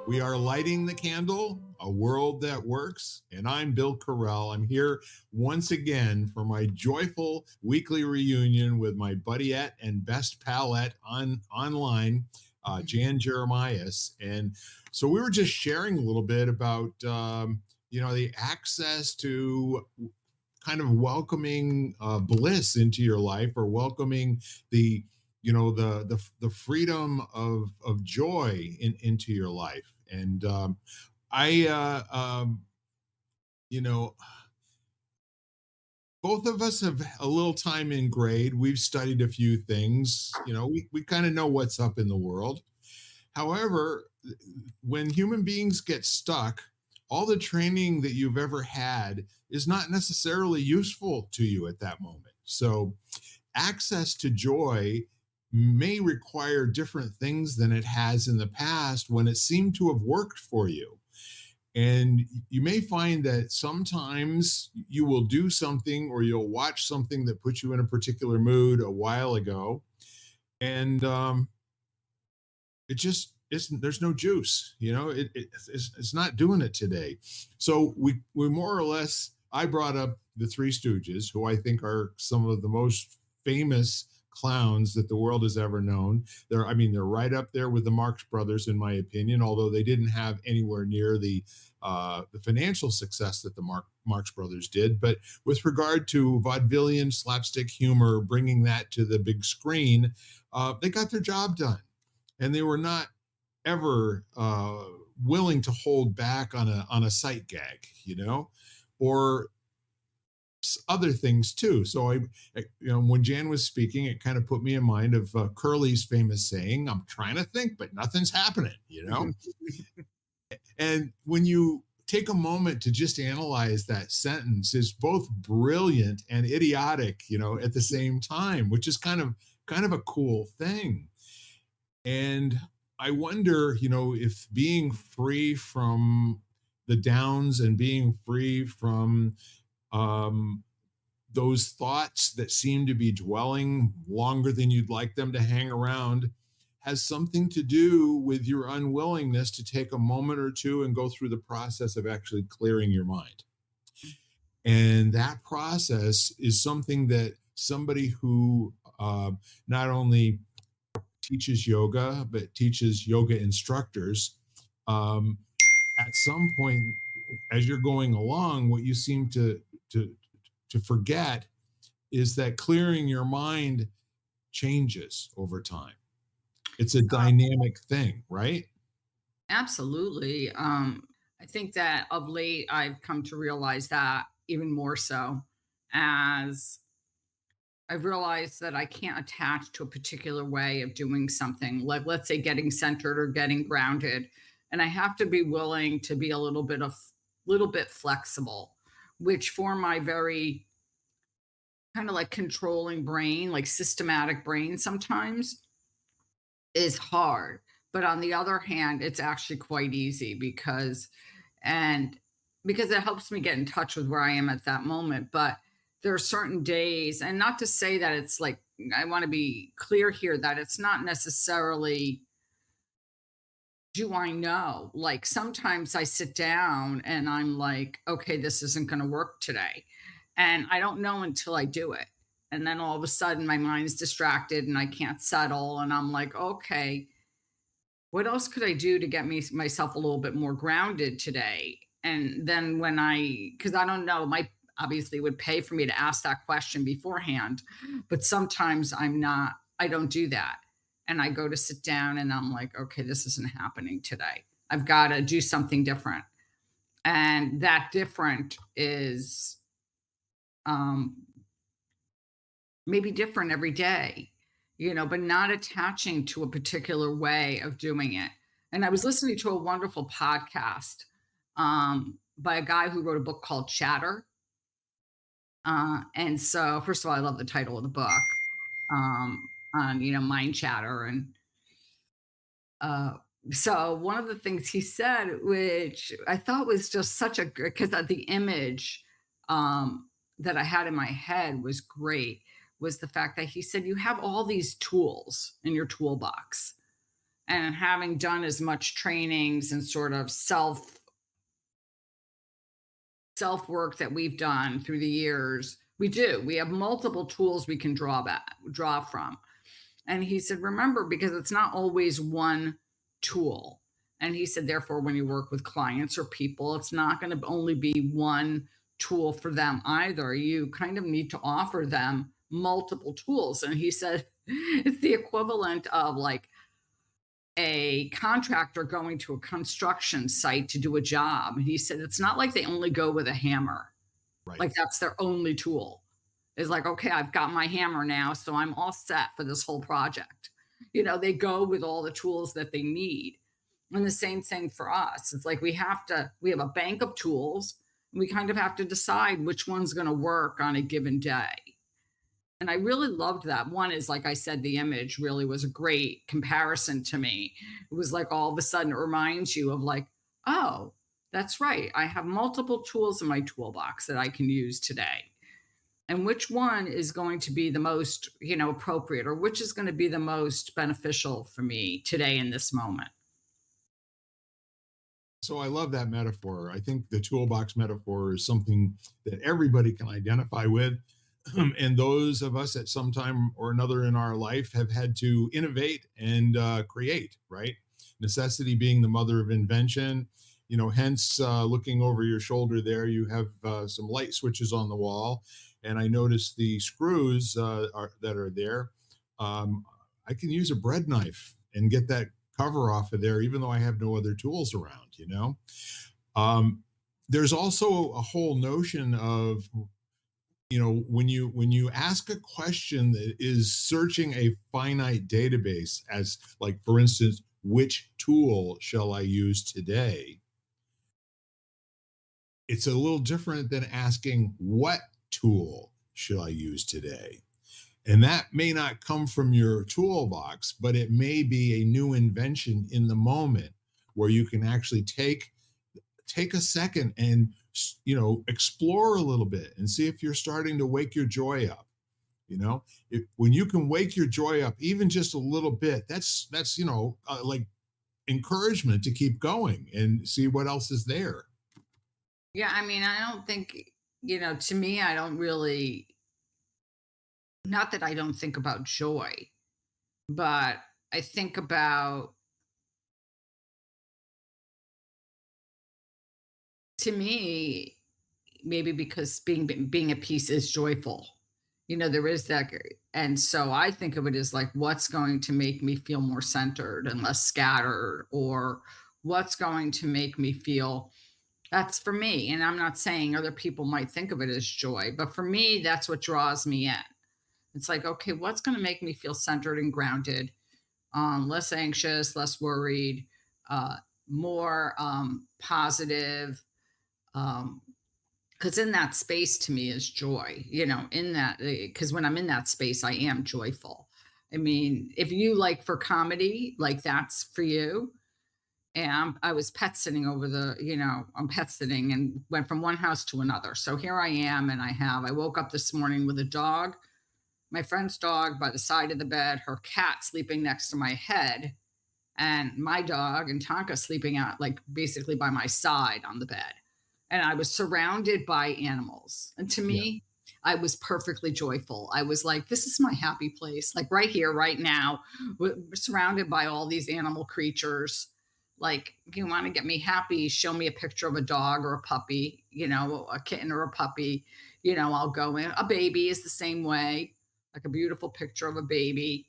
We are lighting the candle, a world that works. And I'm Bill Correll. I'm here once again for my joyful weekly reunion with my buddyette and best palette online, Jan Jeremias. And so we were just sharing a little bit about, the access to kind of welcoming bliss into your life, or welcoming the the freedom of joy into your life. And I you know both of us have a little time in grade. We've studied a few things. We kind of know what's up in the world. However, when human beings get stuck, all the training that you've ever had is not necessarily useful to you at that moment. So access to joy may require different things than it has in the past when it seemed to have worked for you. And you may find that sometimes you will do something, or you'll watch something that put you in a particular mood a while ago, and it just isn't. There's no juice. It's not doing it today. So we more or less. I brought up the Three Stooges, who I think are some of the most famous clowns that the world has ever known. They're right up there with the Marx Brothers, in my opinion, although they didn't have anywhere near the financial success that the Marx Brothers did. But with regard to vaudevillian slapstick humor, bringing that to the big screen, they got their job done, and they were not ever willing to hold back on a sight gag, or other things too. So when Jan was speaking, it kind of put me in mind of Curly's famous saying, "I'm trying to think, but nothing's happening." And when you take a moment to just analyze that sentence, is both brilliant and idiotic, at the same time, which is kind of a cool thing. And I wonder, if being free from the downs and being free from those thoughts that seem to be dwelling longer than you'd like them to hang around has something to do with your unwillingness to take a moment or two and go through the process of actually clearing your mind. And that process is something that somebody who not only teaches yoga, but teaches yoga instructors, at some point as you're going along, what you seem to forget is that clearing your mind changes over time. It's a dynamic thing, right? Absolutely. I think that of late I've come to realize that even more so, as I've realized that I can't attach to a particular way of doing something, like let's say getting centered or getting grounded. And I have to be willing to be a little bit flexible, which for my very kind of like controlling brain, like systematic brain sometimes is hard. But on the other hand, it's actually quite easy and because it helps me get in touch with where I am at that moment. But there are certain days, and not to say that it's like, I want to be clear here that it's not necessarily do I know. Like sometimes I sit down and I'm like, okay, this isn't going to work today. And I don't know until I do it. And then all of a sudden my mind's distracted and I can't settle. And I'm like, okay, what else could I do to get myself a little bit more grounded today? And then because I don't know, might obviously would pay for me to ask that question beforehand, but sometimes I don't do that. And I go to sit down and I'm like, okay, this isn't happening today. I've got to do something different. And that different is um, maybe different every day, but not attaching to a particular way of doing it. And I was listening to a wonderful podcast by a guy who wrote a book called Chatter. And so, first of all, I love the title of the book, on, mind chatter. And uh, so, one of the things he said, which I thought was just such a good, because the image that I had in my head was great, was the fact that he said, you have all these tools in your toolbox. And having done as much trainings and sort of self work that we've done through the years, we have multiple tools we can draw from. And he said, remember, because it's not always one tool. And he said, therefore, when you work with clients or people, it's not going to only be one tool for them either. You kind of need to offer them multiple tools. And he said, it's the equivalent of like a contractor going to a construction site to do a job. And he said, it's not like they only go with a hammer, Right. like that's their only tool. Is like, okay, I've got my hammer now, so I'm all set for this whole project. They go with all the tools that they need. And the same thing for us. It's like we have a bank of tools, and we kind of have to decide which one's going to work on a given day. And I really loved that. One is, like I said, the image really was a great comparison to me. It was like all of a sudden it reminds you of like, oh, that's right. I have multiple tools in my toolbox that I can use today, and which one is going to be the most appropriate, or which is going to be the most beneficial for me today in this moment. So I love that metaphor. I think the toolbox metaphor is something that everybody can identify with. And those of us at some time or another in our life have had to innovate and create, right? Necessity being the mother of invention. Hence, looking over your shoulder there, you have some light switches on the wall. And I noticed the screws that are there. Um, I can use a bread knife and get that cover off of there, even though I have no other tools around. Um, there's also a whole notion of, when you ask a question that is searching a finite database, as like, for instance, which tool shall I use today? It's a little different than asking what tool should I use today? And that may not come from your toolbox, but it may be a new invention in the moment where you can actually take a second and explore a little bit and see if you're starting to wake your joy up. When you can wake your joy up even just a little bit, that's like encouragement to keep going and see what else is there. Yeah, I mean, I don't think, to me, I don't really, not that I don't think about joy, but I think about, to me, maybe because being at peace is joyful. There is that, and so I think of it as like, what's going to make me feel more centered and less scattered, or what's going to make me feel, that's for me. And I'm not saying other people might think of it as joy, but for me, that's what draws me in. It's like, okay, what's going to make me feel centered and grounded, less anxious, less worried, uh, more positive. Um, because in that space to me is joy, in that, because when I'm in that space, I am joyful. I mean, if you like for comedy, like that's for you. And I was pet sitting I'm pet sitting and went from one house to another. So here I am, and I woke up this morning with a dog, my friend's dog by the side of the bed, her cat sleeping next to my head, and my dog and Tonka sleeping out like basically by my side on the bed. And I was surrounded by animals. And to Yeah. me, I was perfectly joyful. I was like, this is my happy place, like right here, right now, surrounded by all these animal creatures. Like, you want to get me happy, show me a picture of a dog or a puppy, a kitten or a puppy, I'll go in. A baby is the same way, like a beautiful picture of a baby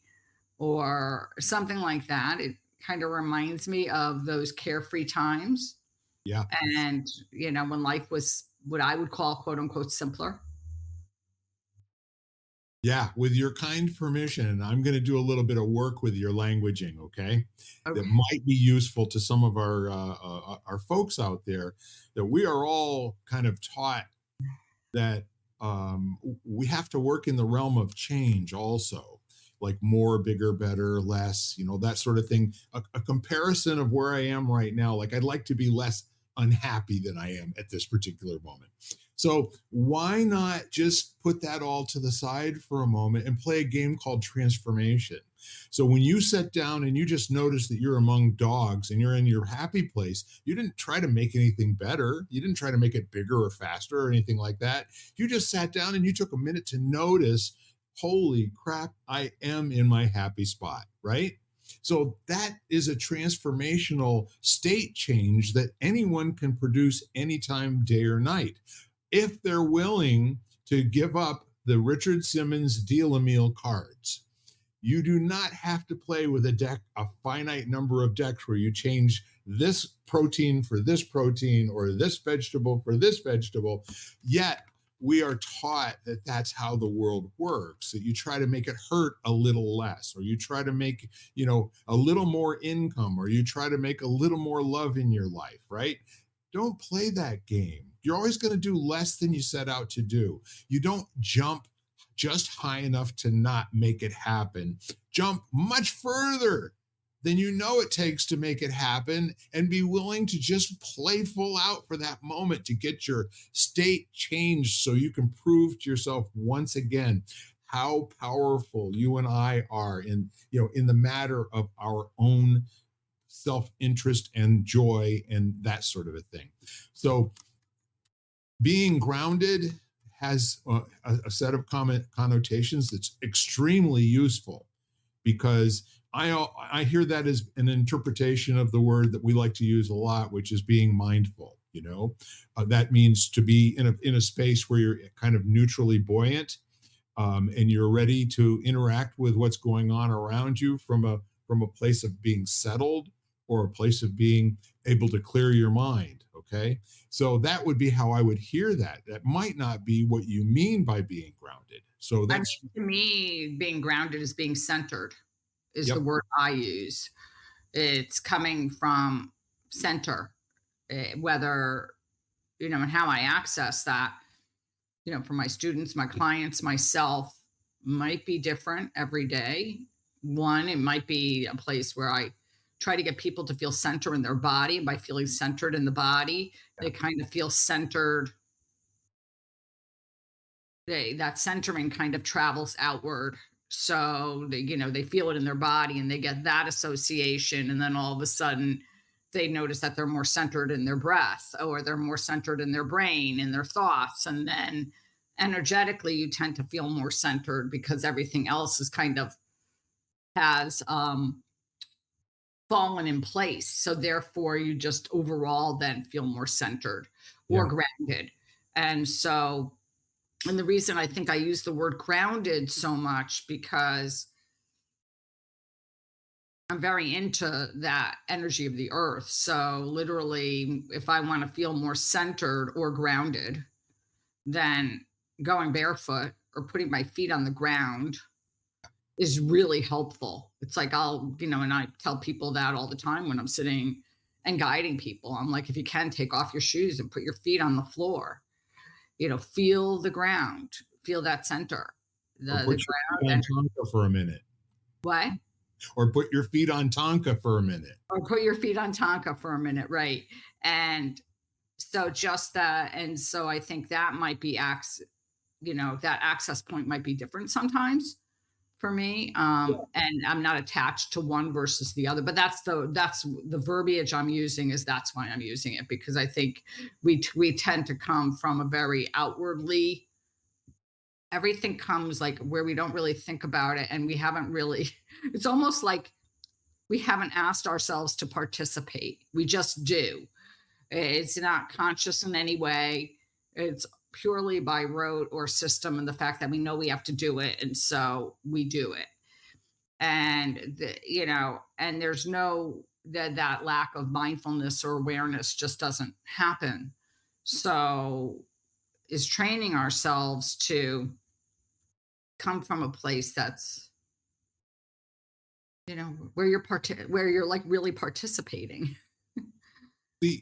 or something like that. It kind of reminds me of those carefree times. Yeah. And, when life was what I would call quote unquote simpler. Yeah, with your kind permission, I'm going to do a little bit of work with your languaging, okay? That Okay. might be useful to some of our folks out there. That we are all kind of taught that we have to work in the realm of change, also, like more, bigger, better, less, that sort of thing. A comparison of where I am right now, like I'd like to be less unhappy than I am at this particular moment. So why not just put that all to the side for a moment and play a game called transformation? So when you sit down and you just notice that you're among dogs and you're in your happy place, you didn't try to make anything better. You didn't try to make it bigger or faster or anything like that. You just sat down and you took a minute to notice, holy crap, I am in my happy spot, right? So that is a transformational state change that anyone can produce anytime, day or night, if they're willing to give up the Richard Simmons deal a meal cards. You do not have to play with a deck, a finite number of decks where you change this protein for this protein or this vegetable for this vegetable. Yet we are taught that that's how the world works, that you try to make it hurt a little less, or you try to make, a little more income, or you try to make a little more love in your life, right? Don't play that game. You're always going to do less than you set out to do. You don't jump just high enough to not make it happen. Jump much further than you know it takes to make it happen, and be willing to just play full out for that moment to get your state changed so you can prove to yourself once again how powerful you and I are in the matter of our own self-interest and joy and that sort of a thing. So being grounded has a set of connotations that's extremely useful, because I hear that as an interpretation of the word that we like to use a lot, which is being mindful. That means to be in a space where you're kind of neutrally buoyant, and you're ready to interact with what's going on around you from a place of being settled, or a place of being able to clear your mind. Okay, so that would be how I would hear that. That might not be what you mean by being grounded. So I mean, that's to me, being grounded is being centered, is the yep, word I use. It's coming from center, whether, and how I access that, for my students, my clients, myself, might be different every day. One, it might be a place where I try to get people to feel center in their body. And by feeling centered in the body, yeah, they kind of feel centered. That centering kind of travels outward. So they feel it in their body and they get that association. And then all of a sudden they notice that they're more centered in their breath, or they're more centered in their brain and their thoughts. And then energetically, you tend to feel more centered because everything else is kind of has fallen in place. So therefore, you just overall then feel more centered or yeah. grounded. And so, and the reason I think I use the word grounded so much, because I'm very into that energy of the earth. So literally, if I want to feel more centered or grounded, then going barefoot or putting my feet on the ground is really helpful. It's like and I tell people that all the time when I'm sitting and guiding people. I'm like, if you can, take off your shoes and put your feet on the floor. Feel the ground, feel that center, Or the put your ground feet on energy. Tonka for a minute. What? Or put your feet on Tonka for a minute. Or put your feet on Tonka for a minute, right? And so just that, and so I think that might be that access point might be different sometimes for me. And I'm not attached to one versus the other, but that's the verbiage I'm using, is that's why I'm using it, because I think we tend to come from a very outwardly, everything comes like where we don't really think about it, and we haven't really it's almost like we haven't asked ourselves to participate. We just do. It's not conscious in any way. It's purely by rote or system, and the fact that we know we have to do it, and so we do it. And and there's no that lack of mindfulness or awareness just doesn't happen. So is training ourselves to come from a place that's where you're like really participating.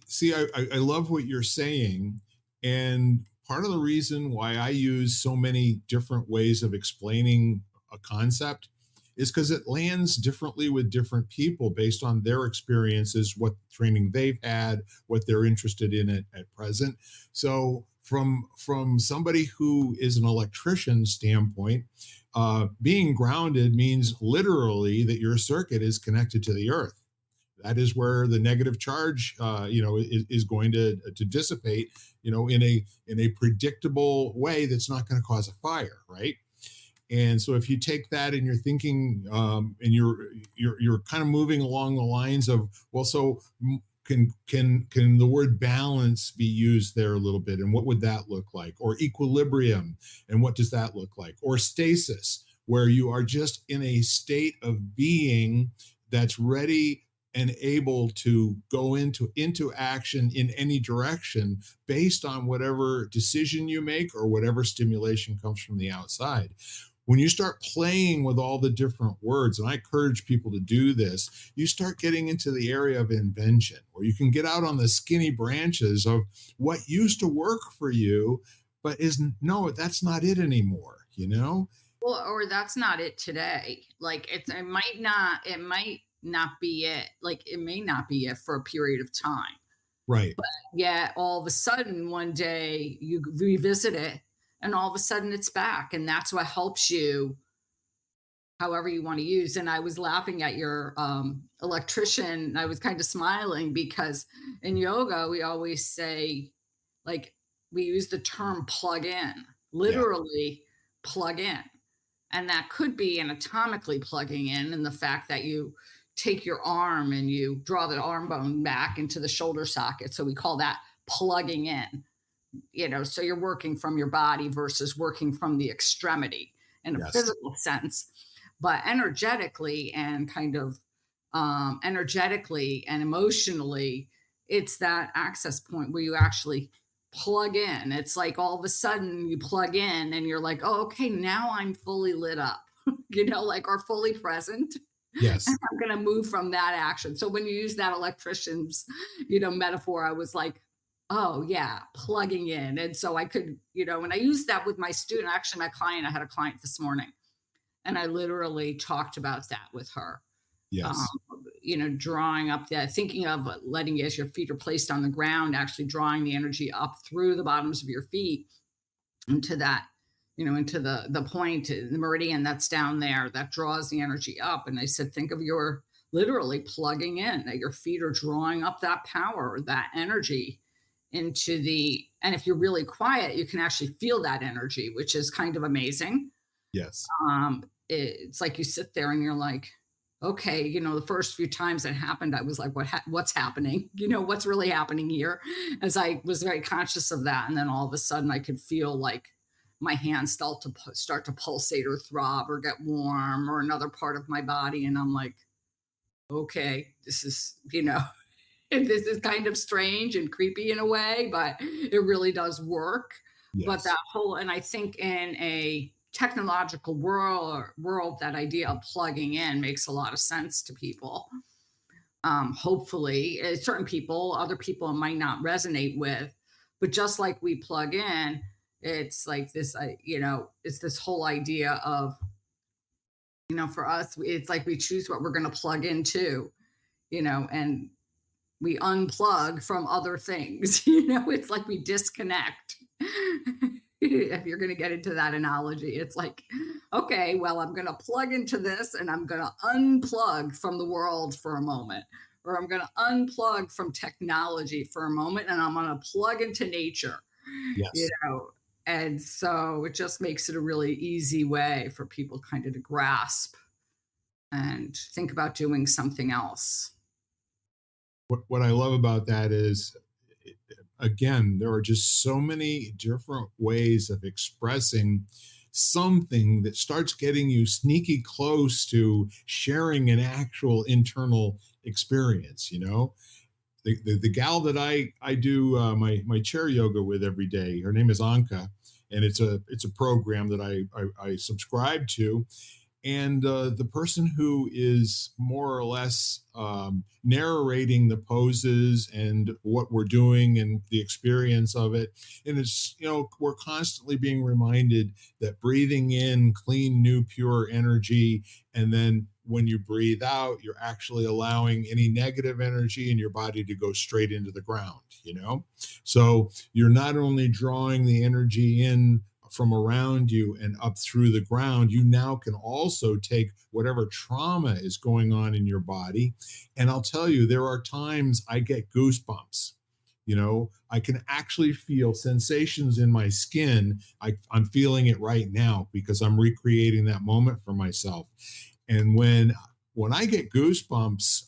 See, I love what you're saying, and part of the reason why I use so many different ways of explaining a concept is because it lands differently with different people based on their experiences, what training they've had, what they're interested in at present. So from somebody who is an electrician standpoint, being grounded means literally that your circuit is connected to the earth. That is where the negative charge, is going to dissipate, in a predictable way that's not going to cause a fire, right? And so if you take that and you're thinking, and you're kind of moving along the lines of, well, so can the word balance be used there a little bit, and what would that look like? Or equilibrium, and what does that look like? Or stasis, where you are just in a state of being that's ready and able to go into action in any direction based on whatever decision you make or whatever stimulation comes from the outside. When you start playing with all the different words, and I encourage people to do this, you start getting into the area of invention, where you can get out on the skinny branches of what used to work for you, but is no, that's not it anymore, you know? Well, or that's not it today. Like it might not be it. Like it may not be it for a period of time. Right. Yet all of a sudden one day you revisit it and all of a sudden it's back. And that's what helps you however you want to use. And I was laughing at your electrician. I was kind of smiling because in yoga, we always say, like, we use the term plug in, Yeah. literally plug in. And that could be anatomically plugging in the fact that you take your arm and you draw the arm bone back into the shoulder socket. So we call that plugging in, so you're working from your body versus working from the extremity in a Yes. physical sense. But energetically and emotionally, it's that access point where you actually plug in. It's like all of a sudden you plug in and you're like, oh, okay, now I'm fully lit up, like, or fully present. Yes. I'm going to move from that action. So when you use that electrician's, metaphor, I was like, oh yeah, plugging in. And so I could, when I used that with my student, actually my client, I had a client this morning and I literally talked about that with her. Um, Yes. drawing up that, thinking of letting as your feet are placed on the ground, actually drawing the energy up through the bottoms of your feet into that, into the point, the meridian that's down there that draws the energy up. And I said, think of your literally plugging in, that your feet are drawing up that power, that energy into and if you're really quiet, you can actually feel that energy, which is kind of amazing. Yes. It's like you sit there and you're like, okay, the first few times it happened, I was like, what's happening? What's really happening here? As I was very conscious of that. And then all of a sudden I could feel like my hands start to pulsate or throb or get warm or another part of my body. And I'm like, okay, this is, this is kind of strange and creepy in a way, but it really does work. But Yes. that whole, and I think in a technological world, that idea of plugging in makes a lot of sense to people. Hopefully, certain people, other people it might not resonate with, but just like we plug in, it's like this, it's this whole idea of, for us, it's like we choose what we're going to plug into, and we unplug from other things. It's like we disconnect. If you're going to get into that analogy, it's like, okay, well, I'm going to plug into this and I'm going to unplug from the world for a moment, or I'm going to unplug from technology for a moment and I'm going to plug into nature, you Yes. know. And so it just makes it a really easy way for people kind of to grasp and think about doing something else. What I love about that is, again, there are just so many different ways of expressing something that starts getting you sneaky close to sharing an actual internal experience. The gal that I do my chair yoga with every day, her name is Anka, and it's a program that I subscribe to, and the person who is more or less narrating the poses and what we're doing and the experience of it. And it's, we're constantly being reminded that breathing in clean, new, pure energy, and then when you breathe out, you're actually allowing any negative energy in your body to go straight into the ground, you know? So you're not only drawing the energy in from around you and up through the ground, you now can also take whatever trauma is going on in your body. And I'll tell you, there are times I get goosebumps. You know, I can actually feel sensations in my skin. I'm feeling it right now because I'm recreating that moment for myself. And when I get goosebumps,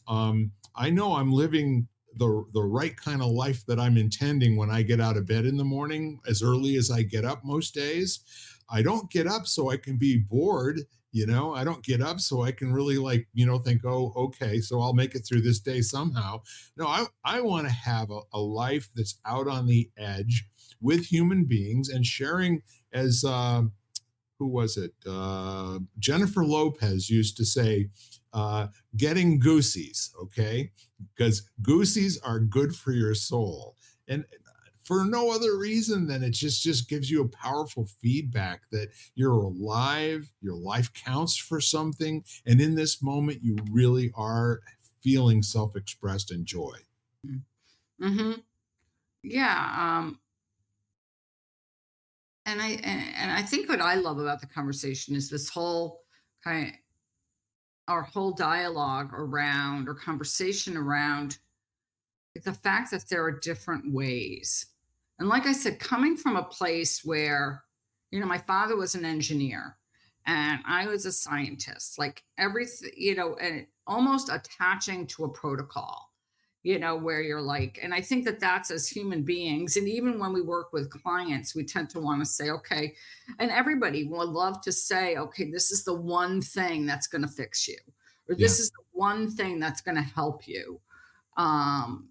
I know I'm living the right kind of life that I'm intending when I get out of bed in the morning, as early as I get up most days. I don't get up so I can be bored. You know, I don't get up so I can really like, think, oh, okay, so I'll make it through this day somehow. No, I want to have a life that's out on the edge with human beings and sharing, as who was it? Jennifer Lopez used to say, getting goosies, okay? Because goosies are good for your soul. And for no other reason than it just gives you a powerful feedback that you're alive, your life counts for something, and in this moment you really are feeling self-expressed and joy. Mm-hmm. Yeah. And I think what I love about the conversation is this whole kind our whole dialogue around or conversation around the fact that there are different ways. And like I said, coming from a place where, my father was an engineer and I was a scientist, like everything, and almost attaching to a protocol, where you're like, and I think that that's as human beings. And even when we work with clients, we tend to want to say, okay, and everybody would love to say, okay, this is the one thing that's going to fix you, or Yeah. this is the one thing that's going to help you. Um,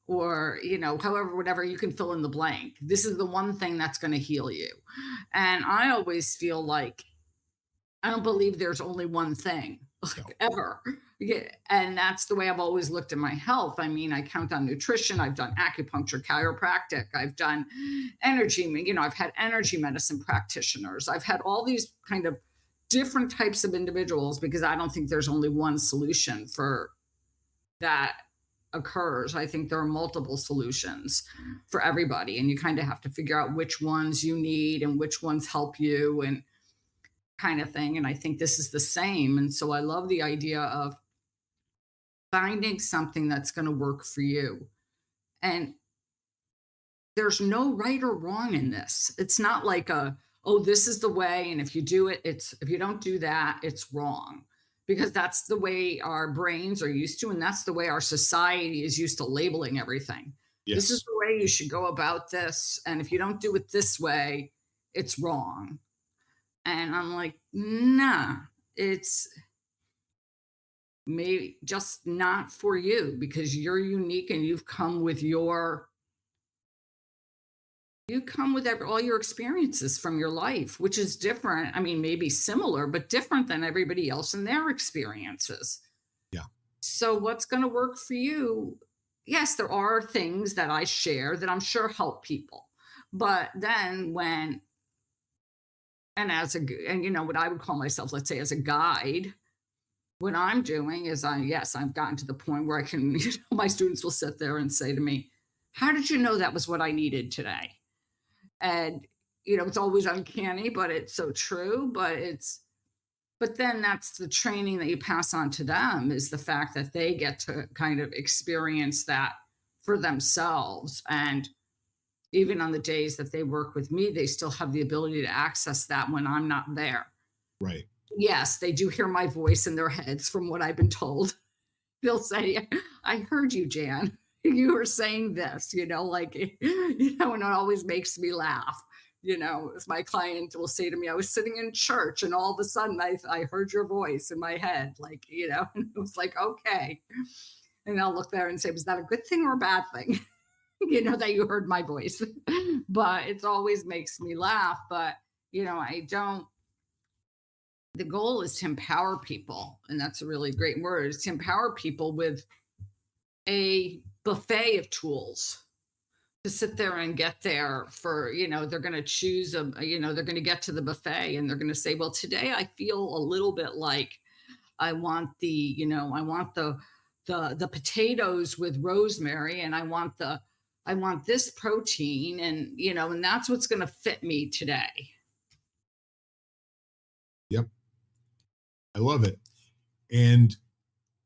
or however, whatever, you can fill in the blank, this is the one thing that's going to heal you. And I always feel like I don't believe there's only one thing, No. like, ever. Yeah, and that's the way I've always looked at my health. I mean, I count on nutrition, I've done acupuncture, chiropractic, I've done energy, I've had energy medicine practitioners, I've had all these kind of different types of individuals, because I don't think there's only one solution for that occurs. I think there are multiple solutions for everybody, and you kind of have to figure out which ones you need and which ones help you and kind of thing. And I think this is the same. And so I love the idea of finding something that's going to work for you. And there's no right or wrong in this. It's not like oh, this is the way. And if you do it, if you don't do that, it's wrong. Because that's the way our brains are used to. And that's the way our society is used to labeling everything. This is Yes. the way you should go about this. And if you don't do it this way, it's wrong. And I'm like, nah, it's maybe just not for you, because you're unique and you come with all your experiences from your life, which is different. I mean, maybe similar, but different than everybody else and their experiences. Yeah. So, what's going to work for you? Yes, there are things that I share that I'm sure help people. But then and what I would call myself, let's say, as a guide, what I'm doing is yes, I've gotten to the point where I can, my students will sit there and say to me, how did you know that was what I needed today? And it's always uncanny, but it's so true. But then that's the training that you pass on to them, is the fact that they get to kind of experience that for themselves. And even on the days that they work with me, they still have the ability to access that when I'm not there. Right. Yes, they do hear my voice in their heads, from what I've been told. They'll say, I heard you, Jan. You were saying this, like, and it always makes me laugh. As my client will say to me, I was sitting in church and all of a sudden I heard your voice in my head, like, and it was like, okay. And I'll look there and say, was that a good thing or a bad thing? That you heard my voice. But it always makes me laugh. But, I don't, the goal is to empower people. And that's a really great word, is to empower people with a buffet of tools to sit there and get there for, they're going to choose they're going to get to the buffet and they're going to say, well, today I feel a little bit like I want I want the potatoes with rosemary, and I want this protein, and that's what's going to fit me today. Yep. I love it. And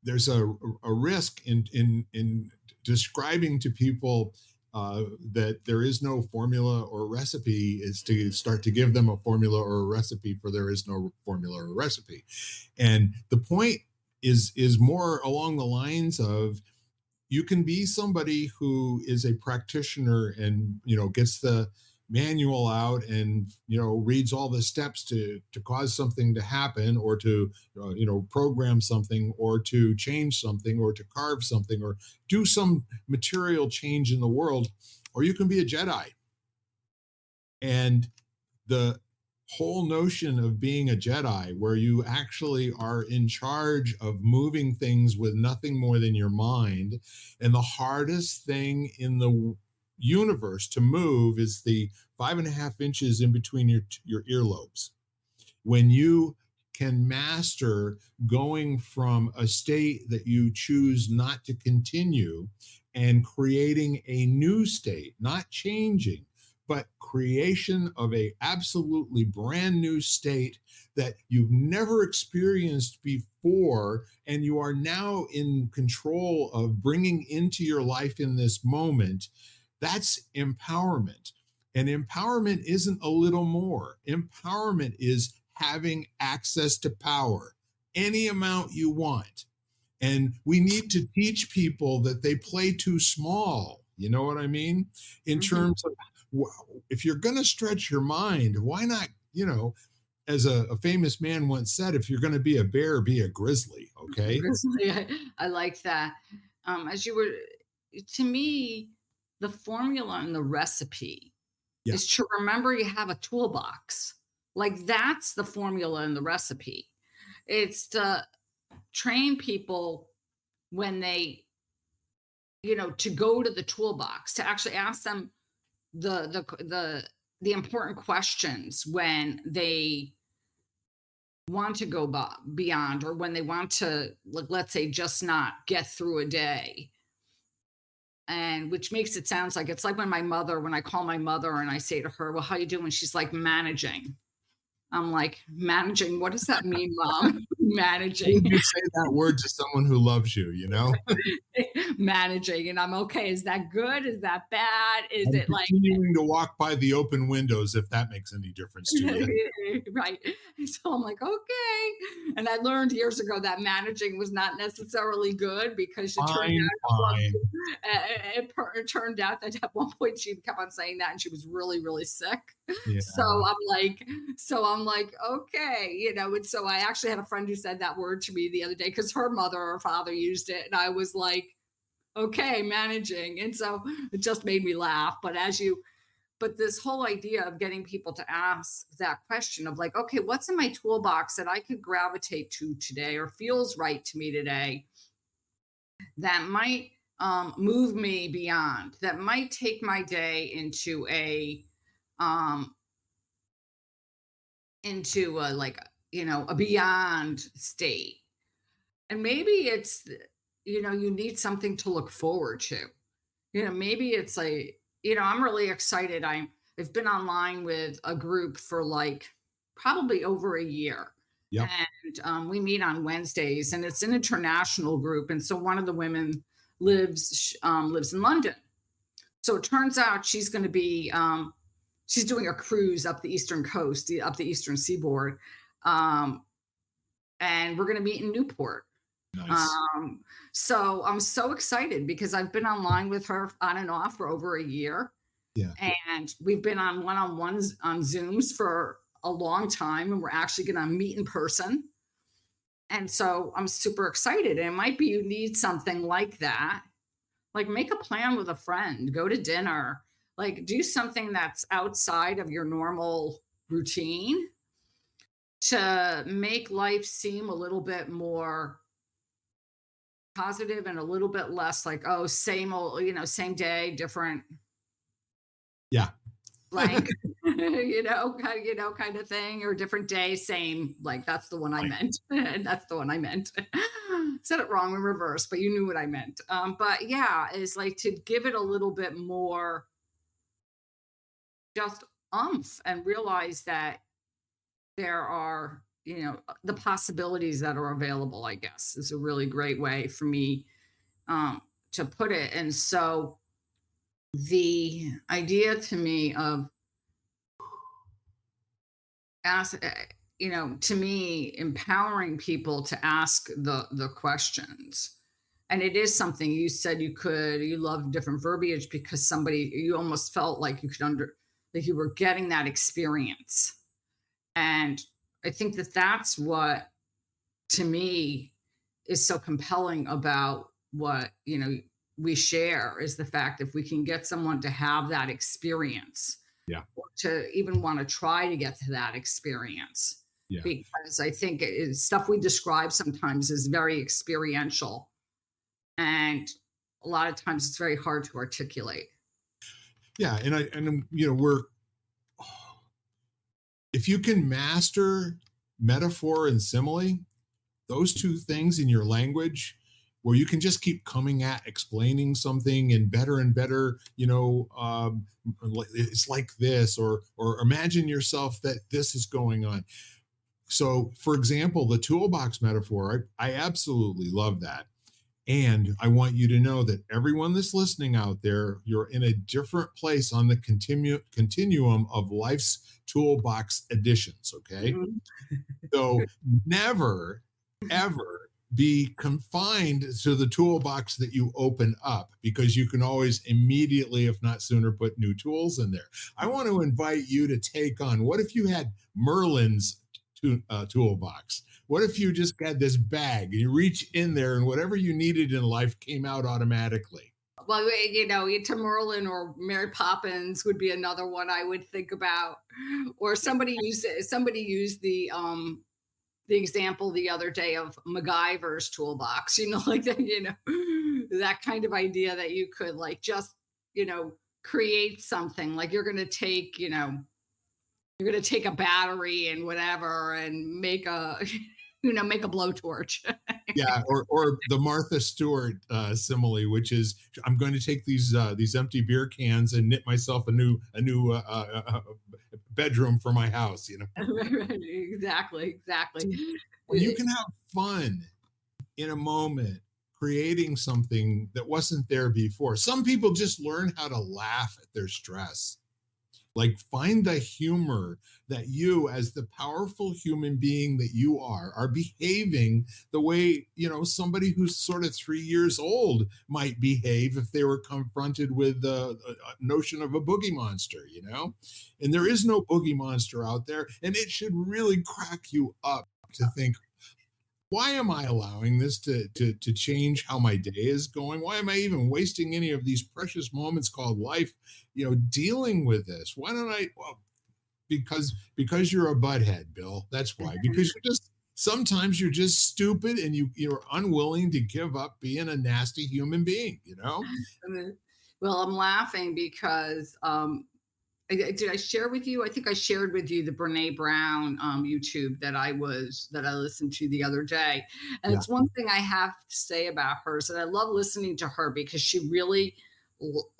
there's a risk in describing to people that there is no formula or recipe is to start to give them a formula or a recipe for there is no formula or recipe. And the point is more along the lines of you can be somebody who is a practitioner and gets the manual out and reads all the steps to cause something to happen, or to program something, or to change something, or to carve something, or do some material change in the world. Or you can be a Jedi. And the whole notion of being a Jedi, where you actually are in charge of moving things with nothing more than your mind, and the hardest thing in the universe to move is the 5.5 inches in between your earlobes. When you can master going from a state that you choose not to continue and creating a new state, not changing, but creation of a absolutely brand new state that you've never experienced before, and you are now in control of bringing into your life in this moment. That's empowerment. And empowerment isn't a little more. Empowerment is having access to power, any amount you want. And we need to teach people that they play too small. You know what I mean? In Mhm. terms of, if you're going to stretch your mind, why not, as a famous man once said, if you're going to be a bear, be a grizzly. Okay. Grizzly, I like that. As you were To me, the formula and the recipe Yeah. is to remember you have a toolbox. Like, that's the formula and the recipe. It's to train people when to go to the toolbox, to actually ask them the important questions when they want to go beyond, or when they want to, like, let's say, just not get through a day. And which makes it sounds like it's like when I call my mother and I say to her, well, how you doing? She's like, managing. I'm like, managing, what does that mean, mom? How would Managing. you say that word to someone who loves you? Managing. And I'm okay. Is that good? Is that bad? Is I'm it like continuing to walk by the open windows, if that makes any difference to you. right? And so I'm like, okay. And I learned years ago that managing was not necessarily good, because it turned Fine, fine. it turned out that at one point she kept on saying that, and she was really, really sick. Yeah. So I'm like, okay, And so I actually had a friend who said that word to me the other day, because her mother or father used it, and I was like, okay, managing. And so it just made me laugh. But this whole idea of getting people to ask that question of, like, okay, what's in my toolbox that I could gravitate to today, or feels right to me today, that might move me beyond, that might take my day um, into a, like, a beyond state. And maybe it's, you need something to look forward to. Maybe it's like, I'm really excited. I've been online with a group for, like, probably over a year. Yep. And we meet on Wednesdays, and it's an international group. And so one of the women lives in London. So it turns out she's doing a cruise up the eastern coast, up the eastern seaboard. Um, and we're going to meet in Newport. Nice. Um, so I'm so excited, because I've been online with her on and off for over a year, Yeah. and we've been on one-on-ones on Zooms for a long time, and we're actually going to meet in person. And so I'm super excited. And it might be you need something like that. Like, make a plan with a friend, go to dinner, like, do something that's outside of your normal routine, to make life seem a little bit more positive, and a little bit less like, oh, same old, same day, different. Yeah. blank, kind of thing, or different day, same, like, that's the one I Right. meant, and that's the one I meant. Said it wrong in reverse, but you knew what I meant. But yeah, it's like to give it a little bit more just umph and realize that there are, the possibilities that are available, I guess, is a really great way for me to put it. And so the idea to me of ask, to me, empowering people to ask the questions. And it is something you said you love different verbiage because somebody, you almost felt like you could like you were getting that experience. And I think that that's what, to me, is so compelling about what, we share, is the fact if we can get someone to have that experience, Yeah. or to even want to try to get to that experience, Yeah. because I think stuff we describe sometimes is very experiential, and a lot of times it's very hard to articulate. Yeah. We're, if you can master metaphor and simile, those two things in your language, where you can just keep coming at explaining something and better, it's like this, or imagine yourself that this is going on. So, for example, the toolbox metaphor, I absolutely love that. And I want you to know that everyone that's listening out there, you're in a different place on the continuum of life's toolbox editions. Okay. Mhm. So never, ever be confined to the toolbox that you open up, because you can always immediately, if not sooner, put new tools in there. I want to invite you to take on, what if you had Merlin's toolbox? What if you just had this bag and you reach in there and whatever you needed in life came out automatically? Well, to Merlin or Mary Poppins would be another one I would think about. Or somebody used the example the other day of MacGyver's toolbox, like that, that kind of idea that you could, like, just, create something, like you're going to take a battery and whatever and make a, make a blowtorch. Yeah, or the Martha Stewart simile, which is, I'm going to take these empty beer cans and knit myself a new bedroom for my house. Right, right, exactly, exactly. When you can have fun in a moment creating something that wasn't there before. Some people just learn how to laugh at their stress. Like, find the humor that you, as the powerful human being that you are behaving the way, somebody who's sort of 3 years old might behave if they were confronted with the notion of a boogie monster, and there is no boogie monster out there. And it should really crack you up to think, why am I allowing this to change how my day is going? Why am I even wasting any of these precious moments called life, dealing with this? Why don't I? Well, because you're a butthead, Bill. That's why. Because sometimes you're just stupid and you're unwilling to give up being a nasty human being. Well, I'm laughing because did I share with you? I think I shared with you the Brene Brown YouTube that I listened to the other day, and Yeah, it's one thing I have to say about her is that I love listening to her because she really,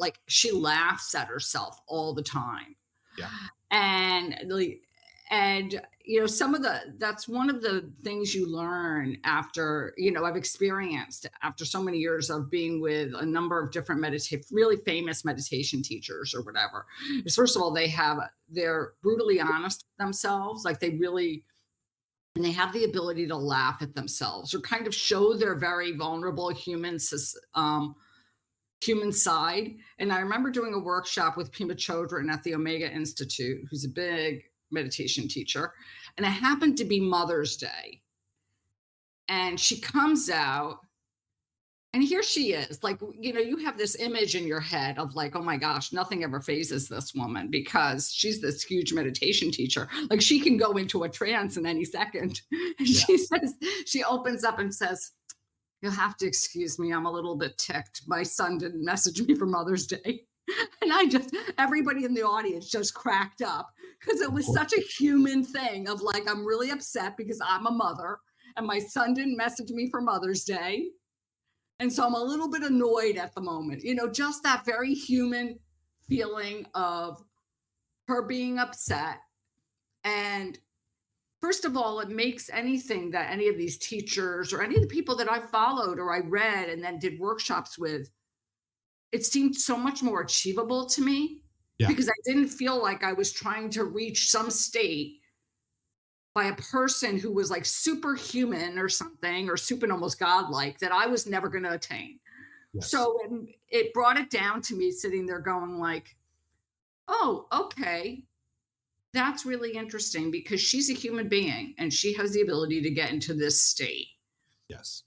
like, she laughs at herself all the time, yeah, and like, and some of the that's one of the things you learn after, I've experienced after so many years of being with a number of different really famous meditation teachers or whatever, is, first of all, they're brutally honest with themselves, like they really, and they have the ability to laugh at themselves or kind of show their very vulnerable human side. And I remember doing a workshop with Pima Chodron at the Omega Institute, who's a big meditation teacher. And it happened to be Mother's Day. And she comes out, and here she is. Like, you have this image in your head of, like, oh my gosh, nothing ever phases this woman because she's this huge meditation teacher. Like, she can go into a trance in any second. And yeah. she opens up and says, "You'll have to excuse me. I'm a little bit ticked. My son didn't message me for Mother's Day." And everybody in the audience just cracked up because it Of was course. such a human thing of like, I'm really upset because I'm a mother and my son didn't message me for Mother's Day. And so I'm a little bit annoyed at the moment, just that very human feeling of her being upset. And first of all, it makes anything that any of these teachers or any of the people that I followed or I read and then did workshops with, it seemed so much more achievable to me Yeah. because I didn't feel like I was trying to reach some state by a person who was like superhuman or something or super almost godlike that I was never going to attain. Yes. So it brought it down to me sitting there going like, "Oh, okay. That's really interesting because she's a human being and she has the ability to get into this state. Yes.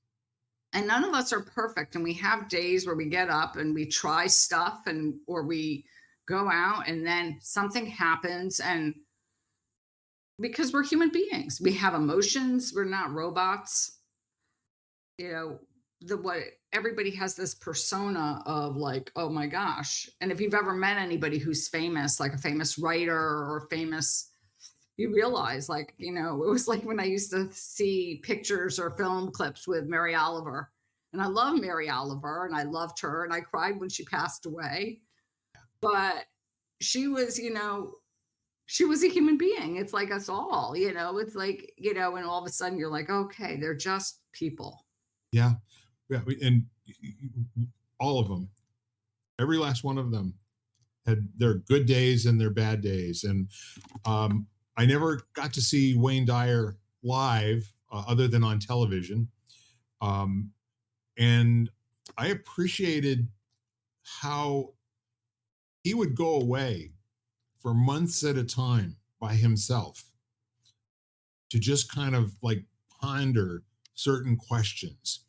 And none of us are perfect and we have days where we get up and we try stuff and or we go out and then something happens and because we're human beings, we have emotions, we're not robots. You know, the what everybody has this persona of like, oh my gosh. And if you've ever met anybody who's famous, like a famous writer or famous, you realize like, it was like when I used to see pictures or film clips with Mary Oliver. And I love Mary Oliver and I loved her and I cried when she passed away. But she was, she was a human being. It's like us all, it's like, and all of a sudden you're like, okay, they're just people. Yeah. Yeah. And all of them, every last one of them had their good days and their bad days. And um, I never got to see Wayne Dyer live other than on television. Um, and I appreciated how he would go away for months at a time by himself to just kind of like ponder certain questions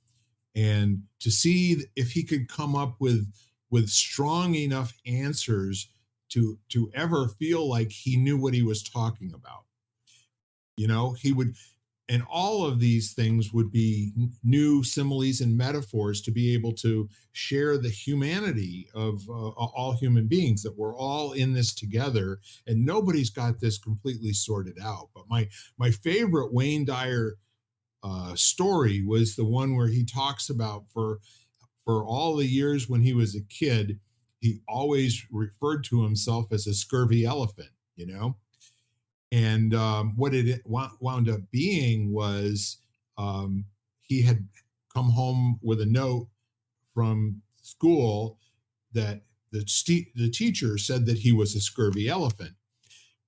and to see if he could come up with strong enough answers to ever feel like he knew what he was talking about. He would, and all of these things would be new similes and metaphors to be able to share the humanity of all human beings, that we're all in this together and nobody's got this completely sorted out. But my favorite Wayne Dyer story was the one where he talks about for all the years when he was a kid, he always referred to himself as a scurvy elephant. And what it wound up being was he had come home with a note from school that the teacher said that he was a scurvy elephant.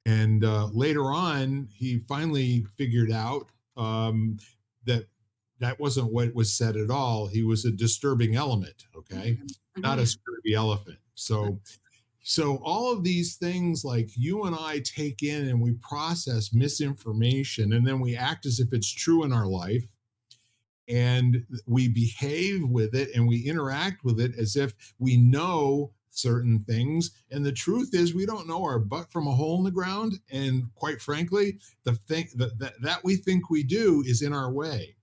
And later on, he finally figured out that that wasn't what was said at all. He was a disturbing element, okay, Mhm, not a mhm. scurvy elephant. So all of these things like you and I take in and we process misinformation and then we act as if it's true in our life and we behave with it and we interact with it as if we know certain things, and the truth is we don't know our butt from a hole in the ground, and quite frankly the thing that we think we do is in our way.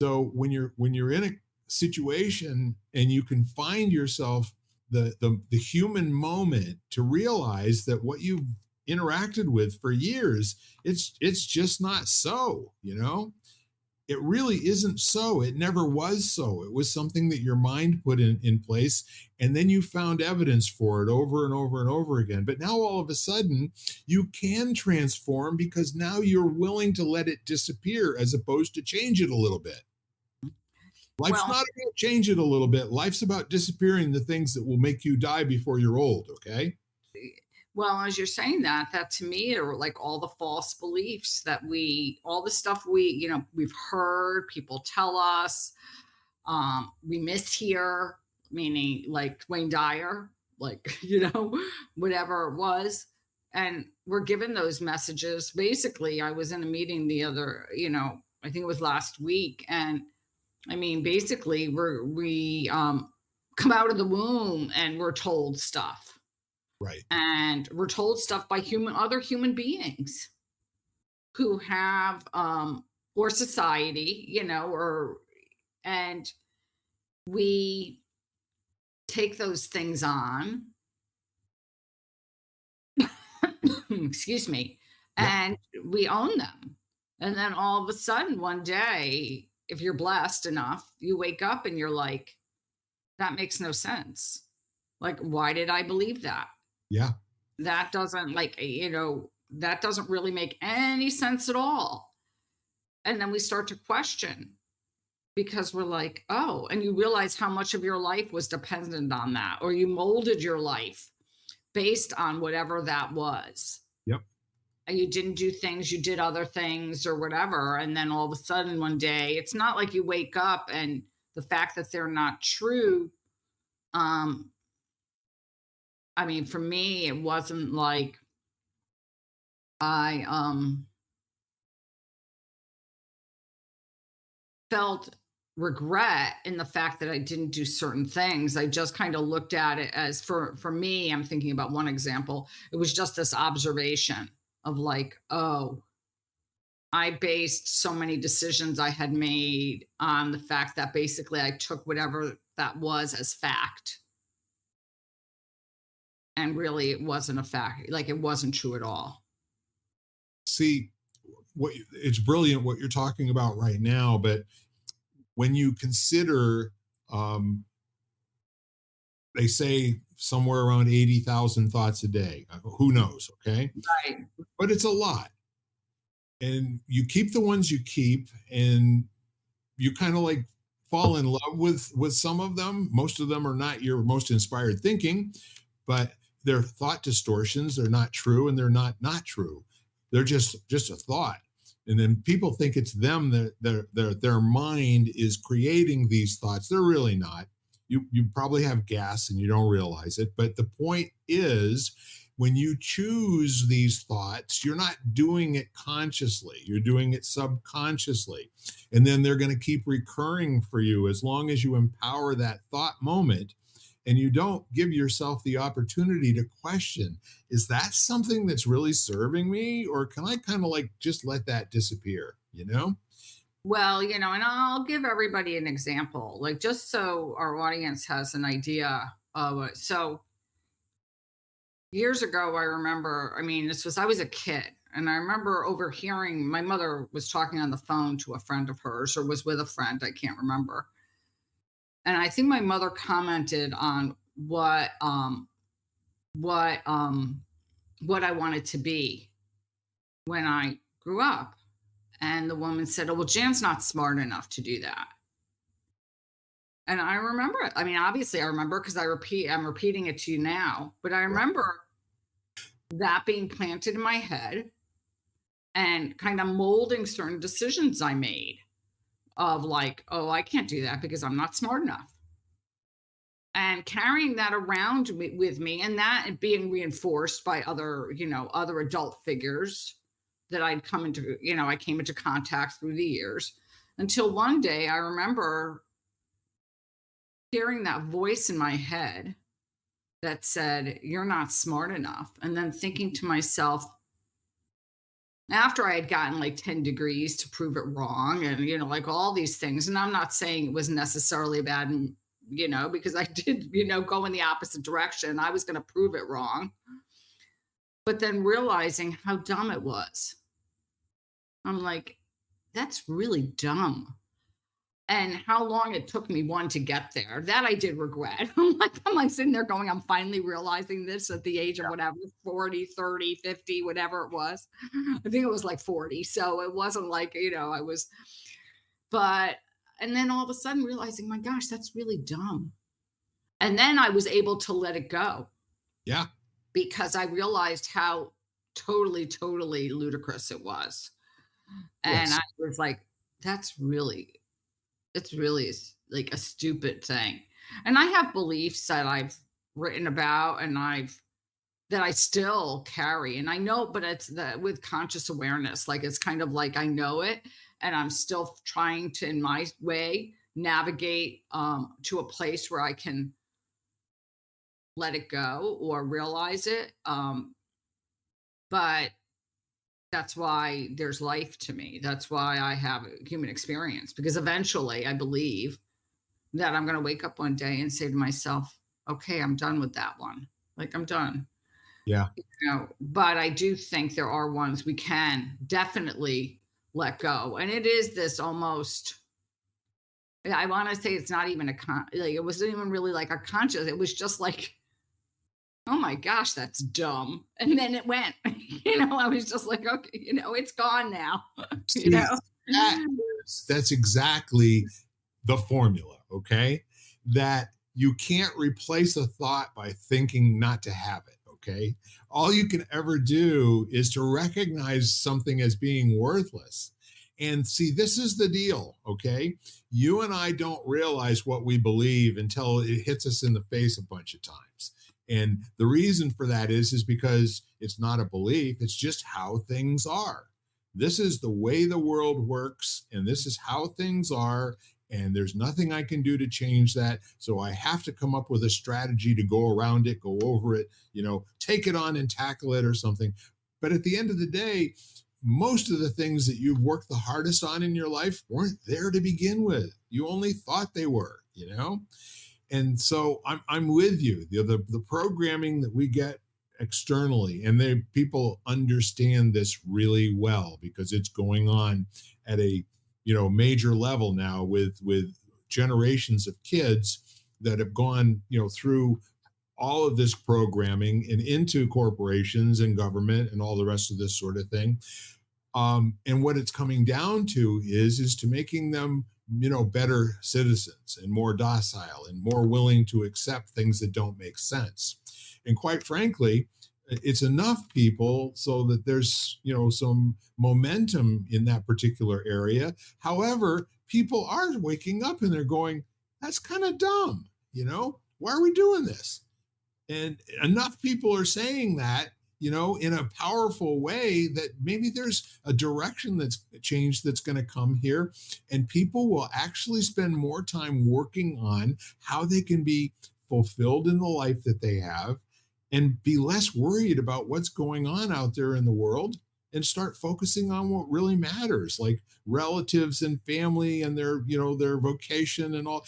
So when you're in a situation and you can find yourself the human moment to realize that what you've interacted with for years, it's just not so. It really isn't so. It never was so. It was something that your mind put in place, and then you found evidence for it over and over and over again. But now all of a sudden, you can transform because now you're willing to let it disappear as opposed to change it a little bit. Life's Well, not about change it a little bit. Life's about disappearing the things that will make you die before you're old, okay? well, as you're saying that, that to me are like all the false beliefs that all the stuff we've heard people tell us, we mishear, meaning like Wayne Dyer, like, whatever it was. And we're given those messages. Basically, I was in a meeting I think it was last week. And I mean, basically, we come out of the womb and we're told stuff. Right. And we're told stuff by other human beings who have or society, or and we take those things on excuse me, Yep. and we own them. And then all of a sudden, one day, if you're blessed enough, you wake up and you're like, that makes no sense. Like, why did I believe that? Yeah. That doesn't that doesn't really make any sense at all. And then we start to question because we're like, oh, and you realize how much of your life was dependent on that, or you molded your life based on whatever that was. Yep. And you didn't do things, you did other things or whatever. And then all of a sudden one day, it's not like you wake up and the fact that they're not true. Um, I mean, for me, it wasn't like I felt regret in the fact that I didn't do certain things. I just kind of looked at it as for me, I'm thinking about one example. It was just this observation of like, oh, I based so many decisions I had made on the fact that basically I took whatever that was as fact. And really it wasn't a fact. Like it wasn't true at all. See, it's brilliant what you're talking about right now, but when you consider, um, they say somewhere around 80,000 thoughts a day. Who knows? Okay. Right. But it's a lot. And you keep the ones you keep, and you kind of like fall in love with some of them. Most of them are not your most inspired thinking, but they're thought distortions. They're not true, and they're not true. They're just a thought. And then people think it's them, that their mind is creating these thoughts. They're really not. You probably have gas and you don't realize it. But the point is, when you choose these thoughts, you're not doing it consciously. You're doing it subconsciously. And then they're going to keep recurring for you as long as you empower that thought moment and you don't give yourself the opportunity to question, is that something that's really serving me? Or can I kind of like just let that disappear? You know? Well, and I'll give everybody an example, like just so our audience has an idea of it. So years ago, I remember, I mean, I was a kid, and I remember overhearing my mother was talking on the phone to a friend of hers or was with a friend, I can't remember. And I think my mother commented on what what I wanted to be when I grew up. And the woman said, "Oh, well, Jan's not smart enough to do that." And I remember it. I mean, obviously I remember because I'm repeating it to you now, but I Right. remember that being planted in my head and kind of molding certain decisions I made of like, oh, I can't do that because I'm not smart enough. And carrying that around with me and that being reinforced by other adult figures that I came into contact through the years until one day I remember hearing that voice in my head that said, "You're not smart enough." And then thinking to myself, after I had gotten like 10 degrees to prove it wrong and, like all these things. And I'm not saying it was necessarily bad, because I did, go in the opposite direction. I was going to prove it wrong. But then realizing how dumb it was, I'm like, that's really dumb. And how long it took me, one, to get there, that I did regret. I'm like sitting there going, I'm finally realizing this at the age of whatever, 40, 30, 50, whatever it was. I think it was like 40. So it wasn't like, I was, but, and then all of a sudden realizing, my gosh, that's really dumb. And then I was able to let it go Yeah. because I realized how totally, totally ludicrous it was. And Yes. I was like, that's really it's really like a stupid thing. And I have beliefs that I've written about and that I still carry. And I know, but it's with conscious awareness. Like it's kind of like I know it and I'm still trying to, in my way, navigate to a place where I can let it go or realize it. But that's why there's life to me. That's why I have a human experience because eventually I believe that I'm gonna wake up one day and say to myself, "Okay, I'm done with that one. Like, I'm done." Yeah. But I do think there are ones we can definitely let go. And it is this almost, I want to say it's not even like it wasn't even really like a conscious. It was just like, oh my gosh, that's dumb. And then it went. I was just like, okay, it's gone now. you See, know. that that's exactly the formula, okay? That you can't replace a thought by thinking not to have it, okay? All you can ever do is to recognize something as being worthless. And see, this is the deal, okay? You and I don't realize what we believe until it hits us in the face a bunch of times. And the reason for that is because it's not a belief, it's just how things are. This is the way the world works, and this is how things are, and there's nothing I can do to change that. So I have to come up with a strategy to go around it, go over it, take it on and tackle it or something. But at the end of the day, most of the things that you've worked the hardest on in your life weren't there to begin with. You only thought they were. And so I'm with you. The programming that we get externally, and people understand this really well because it's going on at a major level now with generations of kids that have gone through all of this programming and into corporations and government and all the rest of this sort of thing. And what it's coming down to is to making them better citizens and more docile and more willing to accept things that don't make sense. And quite frankly, it's enough people so that there's some momentum in that particular area. However, people are waking up and they're going, that's kind of dumb. Why are we doing this? And enough people are saying that, in a powerful way, that maybe there's a direction that's changed that's going to come here. And people will actually spend more time working on how they can be fulfilled in the life that they have and be less worried about what's going on out there in the world and start focusing on what really matters, like relatives and family and their vocation and all.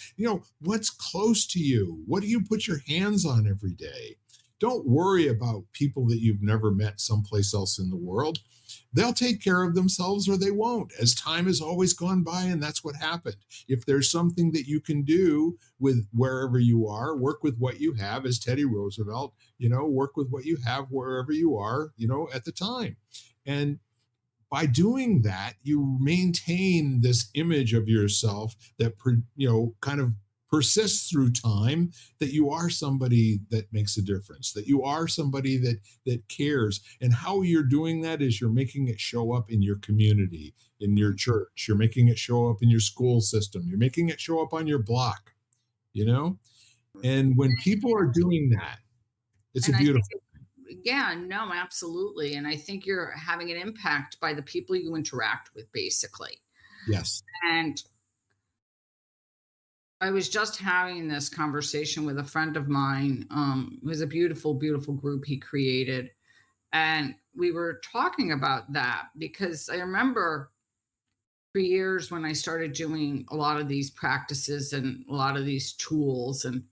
What's close to you? What do you put your hands on every day? Don't worry about people that you've never met someplace else in the world. They'll take care of themselves or they won't, as time has always gone by. And that's what happened. If there's something that you can do with wherever you are, work with what you have, as Teddy Roosevelt, work with what you have wherever you are, at the time. And by doing that, you maintain this image of yourself that kind of persists through time, that you are somebody that makes a difference, that you are somebody that cares. And how you're doing that is you're making it show up in your community, in your church, you're making it show up in your school system, you're making it show up on your block, you know and when people are doing that, it's a And I think, beautiful. yeah, no, absolutely. And I think you're having an impact by the people you interact with, basically. Yes. And I was just having this conversation with a friend of mine. It was a beautiful, beautiful group he created. And we were talking about that because I remember for years when I started doing a lot of these practices and a lot of these tools and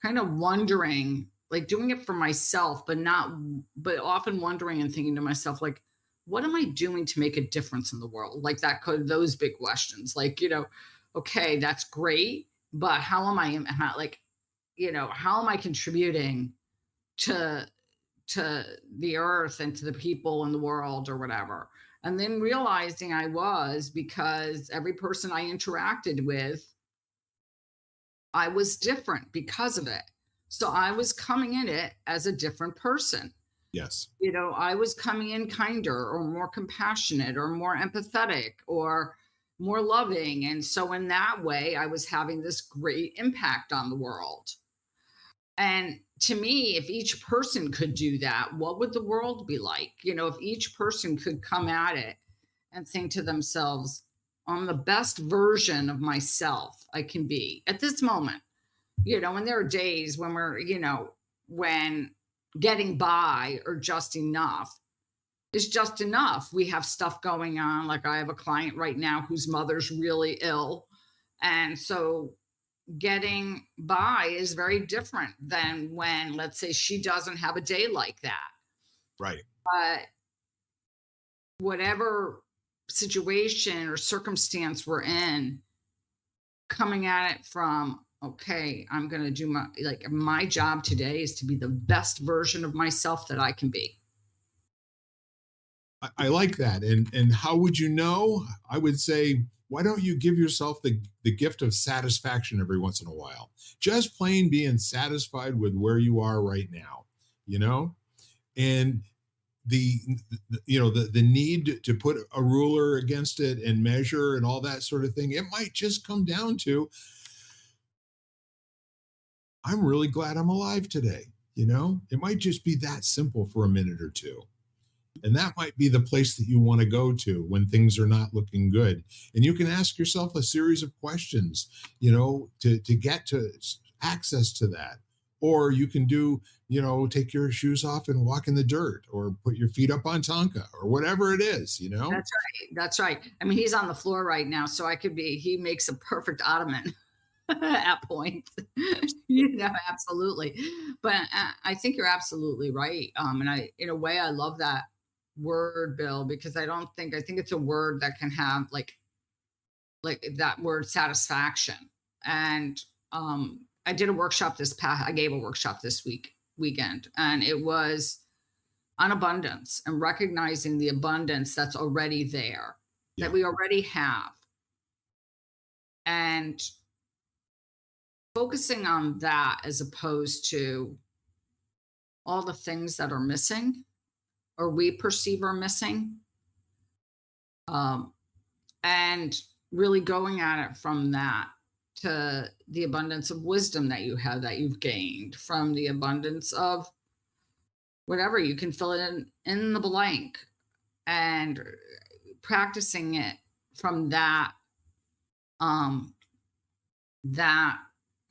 kind of wondering, like doing it for myself, but often wondering and thinking to myself, like, what am I doing to make a difference in the world? Like those big questions, like, okay, that's great, but how am I contributing to the earth and to the people in the world or whatever. And then realizing I was, because every person I interacted with, I was different because of it. So I was coming in it as a different person. Yes. I was coming in kinder or more compassionate or more empathetic or more loving. And so in that way, I was having this great impact on the world. And to me, if each person could do that, what would the world be like? If each person could come at it and think to themselves, I'm the best version of myself I can be at this moment. And there are days when when getting by or just enough is just enough. We have stuff going on. Like I have a client right now whose mother's really ill. And so getting by is very different than when, let's say, she doesn't have a day like that. Right. But whatever situation or circumstance we're in, coming at it from, okay, I'm going to do my job today is to be the best version of myself that I can be. I like that. And how would you know? I would say, why don't you give yourself the gift of satisfaction every once in a while? Just plain being satisfied with where you are right now, you know? And the, the need to put a ruler against it and measure and all that sort of thing, it might just come down to, I'm really glad I'm alive today. It might just be that simple for a minute or two. And that might be the place that you want to go to when things are not looking good. And you can ask yourself a series of questions, to get to access to that. Or you can take your shoes off and walk in the dirt or put your feet up on Tonka or whatever it is. That's right. That's right. I mean, he's on the floor right now, so he makes a perfect ottoman at points. Absolutely. But I think you're absolutely right. And in a way, I love that word, Bill, because I think it's a word that can have like that word satisfaction. And I gave a workshop this weekend, and it was on abundance and recognizing the abundance that's already there, that Yeah. we already have, and focusing on that as opposed to all the things that are missing or we perceive are missing. Um, and really going at it from that to the abundance of wisdom that you have, that you've gained from the abundance of whatever you can fill it in the blank, and practicing it from um that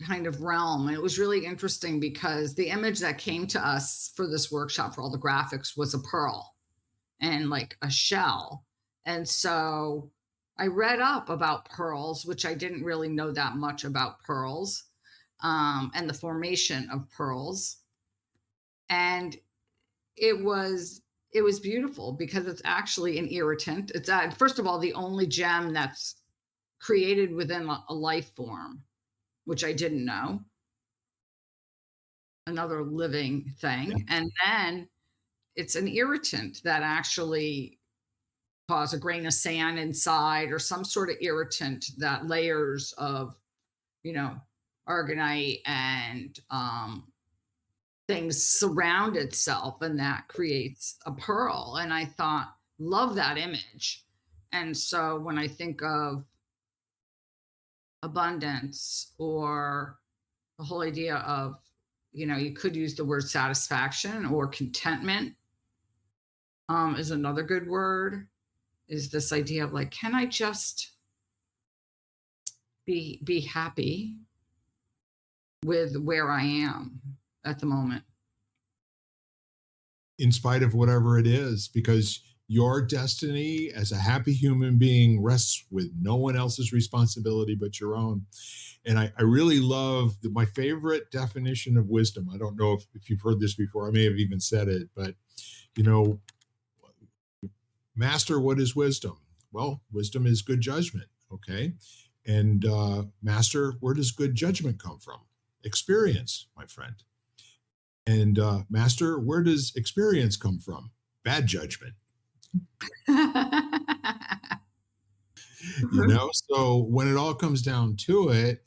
kind of realm. And it was really interesting because the image that came to us for this workshop for all the graphics was a pearl and like a shell. And so I read up about pearls, which I didn't really know that much about pearls, and the formation of pearls. And it was beautiful because it's actually an irritant. It's first of all the only gem that's created within a life form, which I didn't know, another living Yeah. thing. And then it's an irritant that actually cause a grain of sand inside or some sort of irritant that layers of, you know, argonite and things surround itself, and that creates a pearl. And I thought, love that image. And so when I think of abundance or the whole idea of, you could use the word satisfaction or contentment, is another good word, is this idea of like, can I just be happy with where I am at the moment? In spite of whatever it is, because your destiny as a happy human being rests with no one else's responsibility but your own. And I really love my favorite definition of wisdom. I don't know if you've heard this before. I may have even said it, but you know, master, what is wisdom? Well, wisdom is good judgment. Okay. And master, where does good judgment come from? Experience, my friend. And master, where does experience come from? Bad judgment. So when it all comes down to it,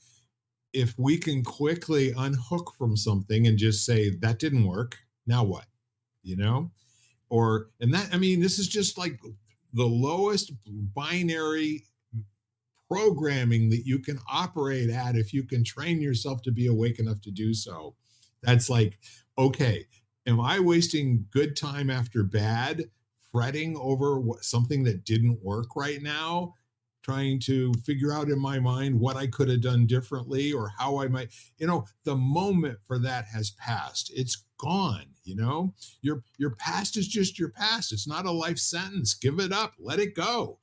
if we can quickly unhook from something and just say that didn't work, now what? you know and that, I mean, this is just like the lowest binary programming that you can operate at if you can train yourself to be awake enough to do so. That's like, okay, am I wasting good time after bad fretting over something that didn't work right now, trying to figure out in my mind what I could have done differently or how I might, the moment for that has passed. It's gone. Your past is just your past. It's not a life sentence. Give it up, let it go.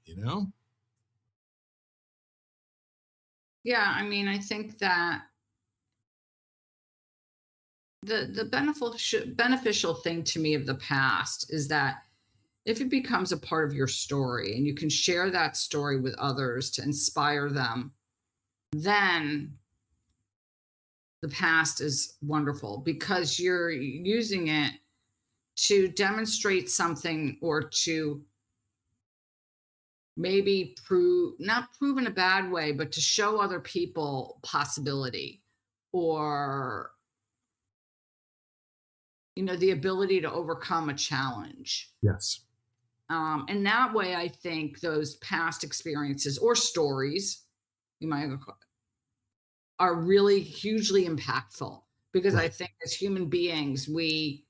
Yeah, I mean, I think that the beneficial thing to me of the past is that if it becomes a part of your story and you can share that story with others to inspire them, then the past is wonderful because you're using it to demonstrate something or to maybe prove, not prove in a bad way, but to show other people possibility or, the ability to overcome a challenge. Yes. And that way, I think those past experiences or stories, you might are really hugely impactful because I Right. think as human beings, we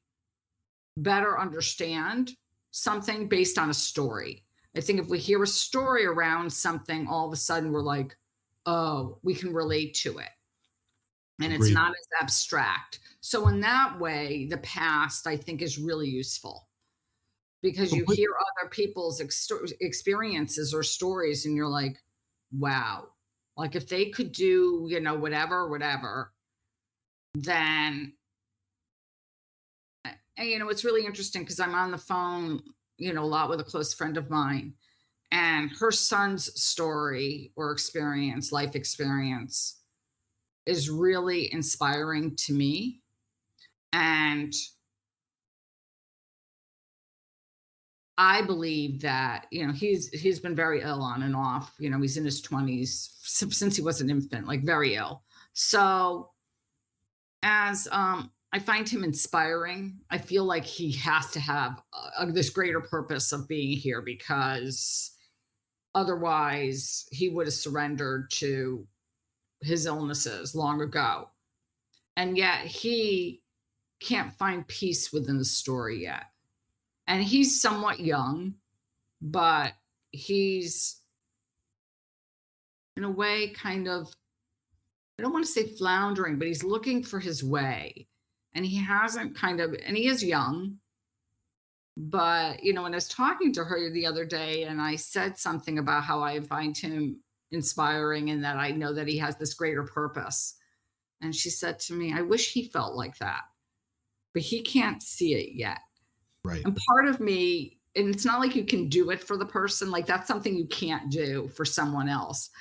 better understand something based on a story. I think if we hear a story around something, all of a sudden we're like, oh, we can relate to it. And it's Agreed. not as abstract. So, in that way, the past, I think, is really useful because you Complete. hear other people's experiences or stories and you're like, wow, like if they could do, whatever, whatever, then, and, it's really interesting because I'm on the phone, a lot with a close friend of mine, and her son's story or experience, life experience, is really inspiring to me. And I believe that, he's been very ill on and off. He's in his 20s since he was an infant, like very ill. So as I find him inspiring, I feel like he has to have this greater purpose of being here because otherwise he would have surrendered to his illnesses long ago. And yet he can't find peace within the story yet. And he's somewhat young, but he's in a way kind of, I don't want to say floundering, but he's looking for his way. And he hasn't and he is young, but, when I was talking to her the other day and I said something about how I find him inspiring and that I know that he has this greater purpose. And she said to me, I wish he felt like that, but he can't see it yet. Right. And part of me, and it's not like you can do it for the person, like that's something you can't do for someone else.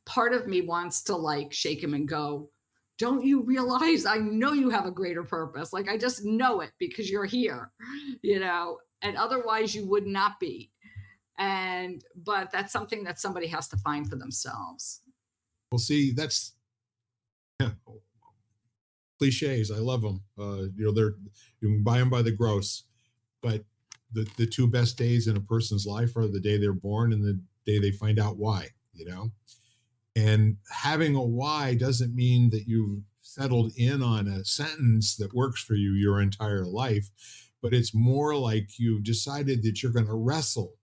Part of me wants to like shake him and go, don't you realize I know you have a greater purpose? Like I just know it because you're here, and otherwise you would not be. But that's something that somebody has to find for themselves. Well, see, that's yeah, cliches. I love them. They're you can buy them by the gross, but the two best days in a person's life are the day they're born and the day they find out why. And having a why doesn't mean that you've settled in on a sentence that works for you your entire life, but it's more like you've decided that you're going to wrestle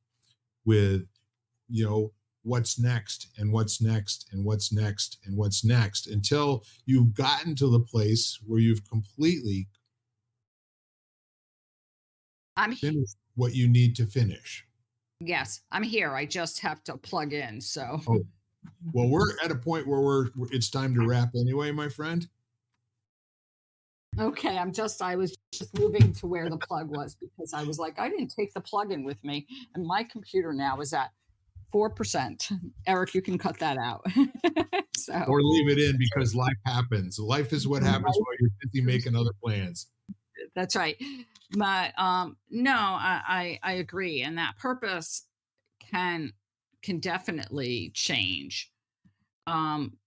with, you know, what's next and what's next and what's next and what's next until you've gotten to the place where you've completely I'm finished what you need to finish. Yes, I'm here. I just have to plug in. So Oh, well, we're at a point where it's time to wrap anyway, my friend. okay, I was just moving to where the plug was because I was like, I didn't take the plug in with me. And my computer now is at 4%. Eric, you can cut that out. So Or leave it in because life happens. Life is what happens while you're busy making other plans. that's right. But no, I agree. And that purpose can can definitely change. Um,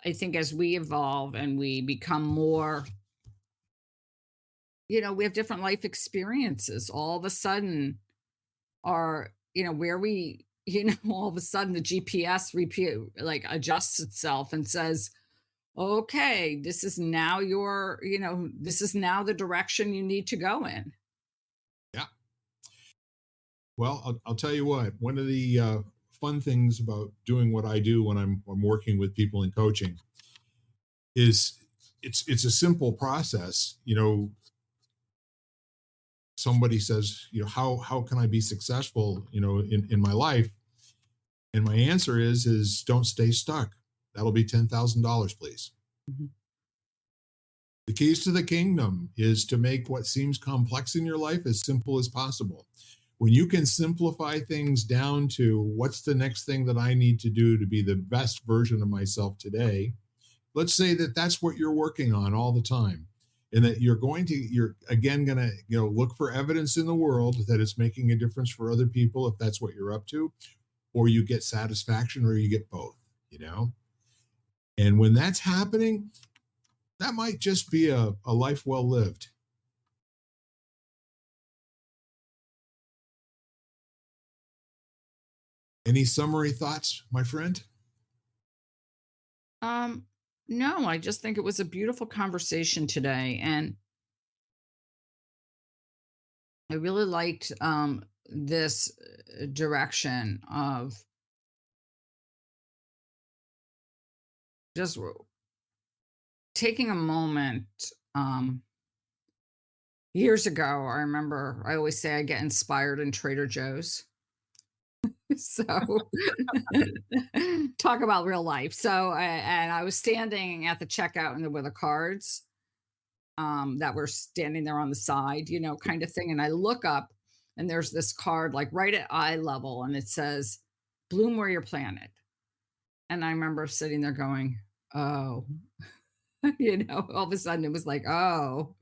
I think as we evolve and we become more, we have different life experiences. All of a sudden, our, where we, all of a sudden the GPS repeat like adjusts itself and says, okay, this is now this is now the direction you need to go in. Yeah. Well, I'll tell you what. One of the fun things about doing what I do when I'm working with people in coaching is it's a simple process. Somebody says, how can I be successful, in my life? And my answer is don't stay stuck. That'll be $10,000, please. Mhm. The keys to the kingdom is to make what seems complex in your life as simple as possible. When you can simplify things down to what's the next thing that I need to do to be the best version of myself today, let's say that that's what you're working on all the time, and that you're again going to, look for evidence in the world that it's making a difference for other people, if that's what you're up to, or you get satisfaction, or you get both, you know? And when that's happening, that might just be a life well lived. Any summary thoughts, my friend? Um, no, I just think it was a beautiful conversation today, and I really liked this direction of just taking a moment. Um, Years ago, I remember I always say I get inspired in Trader Joe's. So talk about real life. And I was standing at the checkout and there were the cards that were standing there on the side, kind of thing. And I look up and there's this card like right at eye level and it says, "Bloom where you're planted." And I remember sitting there going, "Oh," all of a sudden it was like, "Oh,"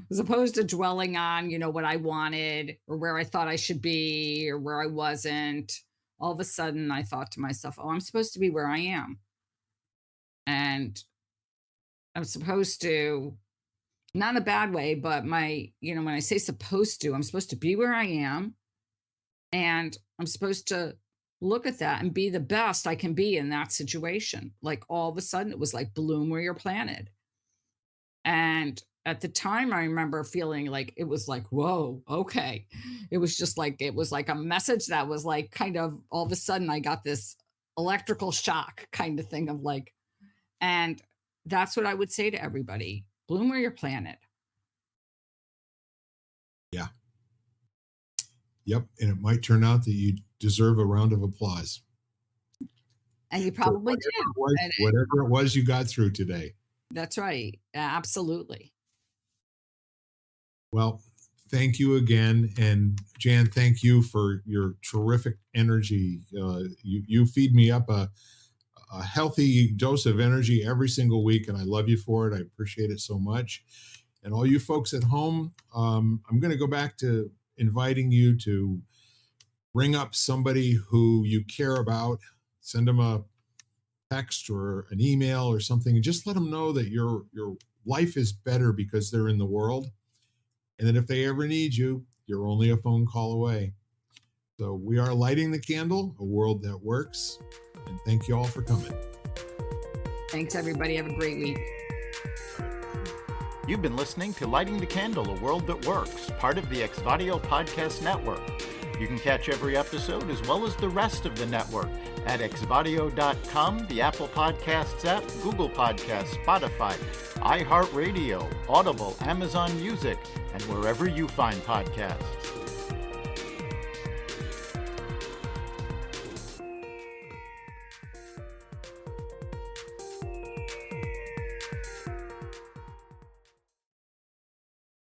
as opposed to dwelling on, what I wanted or where I thought I should be or where I wasn't. All of a sudden I thought to myself, "Oh, I'm supposed to be where I am." And I'm supposed to, not in a bad way, but when I say supposed to, I'm supposed to be where I am and I'm supposed to look at that and be the best I can be in that situation. Like all of a sudden it was like bloom where you're planted. And at the time, I remember feeling like it was like, whoa, okay. It was just like, it was like a message that was like kind of all of a sudden I got this electrical shock kind of thing of like, and that's what I would say to everybody: bloom where you're planted. Yeah. Yep. And it might turn out that you deserve a round of applause And you for probably do. And whatever it was you got through today. that's right. Absolutely. Well, thank you again. And Jan, thank you for your terrific energy. You feed me up a healthy dose of energy every single week, and I love you for it. I appreciate it so much. And all you folks at home, I'm going to go back to inviting you to ring up somebody who you care about, send them a text or an email or something, and just let them know that your life is better because they're in the world, and that if they ever need you, you're only a phone call away. So we are lighting the candle, a world that works. And thank you all for coming. Thanks, everybody. Have a great week. You've been listening to Lighting the Candle, a World That Works, part of the Exvadio Podcast Network. You can catch every episode as well as the rest of the network at exvadio.com, the Apple Podcasts app, Google Podcasts, Spotify, iHeartRadio, Audible, Amazon Music, and wherever you find podcasts.